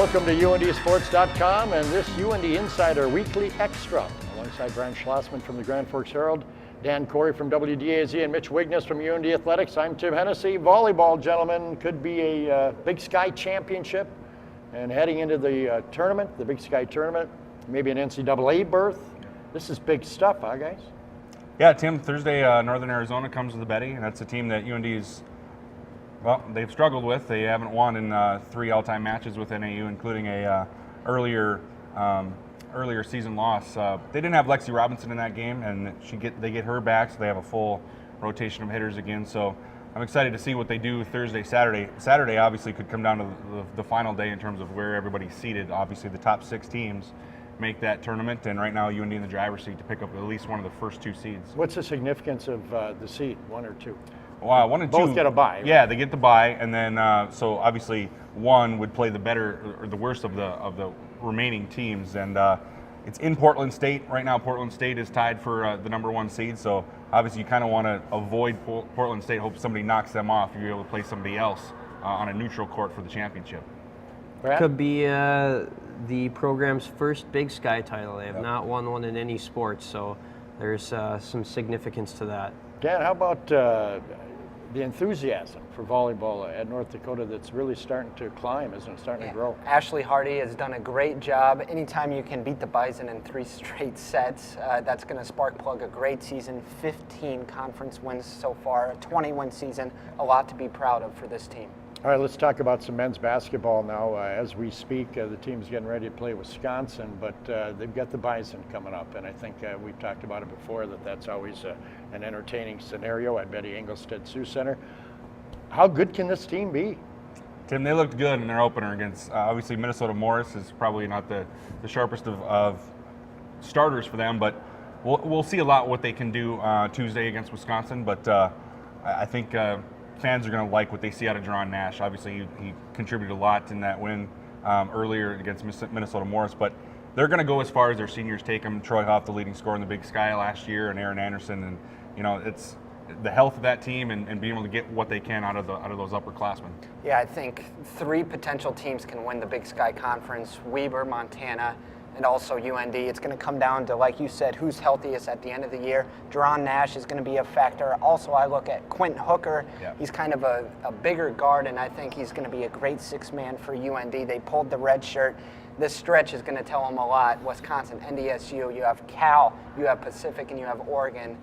Welcome to UNDsports.com and this UND Insider Weekly Extra. Alongside Brian Schlossman from the Grand Forks Herald, Dan Corey from WDAZ, and Mitch Wigness from UND Athletics. I'm Tim Hennessy. Volleyball, gentlemen, could be a Big Sky Championship. And heading into the tournament, the Big Sky Tournament, maybe an NCAA berth. This is big stuff, huh, guys? Yeah, Tim, Thursday, Northern Arizona comes to the Betty, and that's a team that UND's, well, they've struggled with. They haven't won in 3 all-time matches with NAU, including a earlier season loss. They didn't have Lexi Robinson in that game, and they get her back, so they have a full rotation of hitters again. So I'm excited to see what they do Thursday, Saturday. Saturday obviously could come down to the final day in terms of where everybody's seated. Obviously, the top 6 teams make that tournament, and right now UND in the driver's seat to pick up at least one of the first 2 seeds. What's the significance of the seed, 1 or 2? Wow, 1 and 2. Both get a bye. Right? Yeah, they get the bye, and then so obviously 1 would play the better or the worst of the remaining teams, and it's in Portland State right now. Portland State is tied for the number 1 seed, so obviously you kind of want to avoid Portland State. Hope somebody knocks them off. You're able to play somebody else on a neutral court for the championship. Brad? Could be the program's first Big Sky title. They have not won one in any sport, so there's some significance to that. Dan, how about the enthusiasm for volleyball at North Dakota that's really starting to climb, isn't it? Starting to grow. Ashley Hardy has done a great job. Anytime you can beat the Bison in 3 straight sets, that's going to spark plug a great season. 15 conference wins so far, a 20-win season. A lot to be proud of for this team. All right, let's talk about some men's basketball now. As we speak, the team's getting ready to play Wisconsin, but they've got the Bison coming up, and I think we've talked about it before, that's always an entertaining scenario at Betty Engelstad Sioux Center. How good can this team be? Tim, they looked good in their opener against, obviously Minnesota Morris is probably not the sharpest of starters for them, but we'll see a lot what they can do Tuesday against Wisconsin, but I think fans are going to like what they see out of Jerron Nash. Obviously, he contributed a lot in that win earlier against Minnesota Morris, but they're going to go as far as their seniors take them. Troy Hoff, the leading scorer in the Big Sky last year, and Aaron Anderson, and it's the health of that team and being able to get what they can out of those upperclassmen. Yeah, I think 3 potential teams can win the Big Sky Conference: Weber, Montana, and also UND. It's going to come down to, like you said, who's healthiest at the end of the year. Jerron Nash is going to be a factor. Also, I look at Quentin Hooker. Yeah. He's kind of a bigger guard, and I think he's going to be a great 6-man for UND. They pulled the red shirt. This stretch is going to tell them a lot. Wisconsin, NDSU, you have Cal, you have Pacific, and you have Oregon.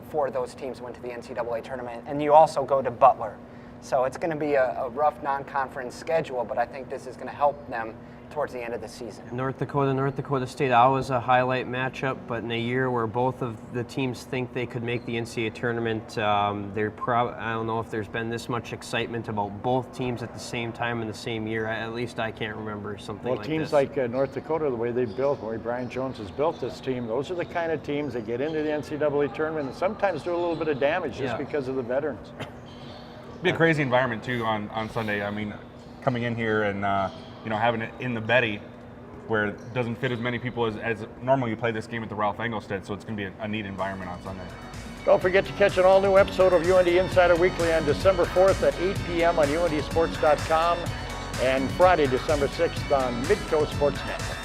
4 of those teams went to the NCAA tournament, and you also go to Butler. So it's going to be a rough non-conference schedule, but I think this is going to help them towards the end of the season. North Dakota State, always a highlight matchup, but in a year where both of the teams think they could make the NCAA tournament, I don't know if there's been this much excitement about both teams at the same time in the same year. At least I can't remember something like this. Well, teams like North Dakota, the way they've built, the way Brian Jones has built this team, those are the kind of teams that get into the NCAA tournament and sometimes do a little bit of damage just because of the veterans. It'd be a crazy environment too on Sunday. I mean, coming in here and having it in the Betty, where it doesn't fit as many people as normally you play this game at the Ralph Engelstad, so it's going to be a neat environment on Sunday. Don't forget to catch an all-new episode of UND Insider Weekly on December 4th at 8 p.m. on UNDsports.com and Friday, December 6th on Midco Sports Network.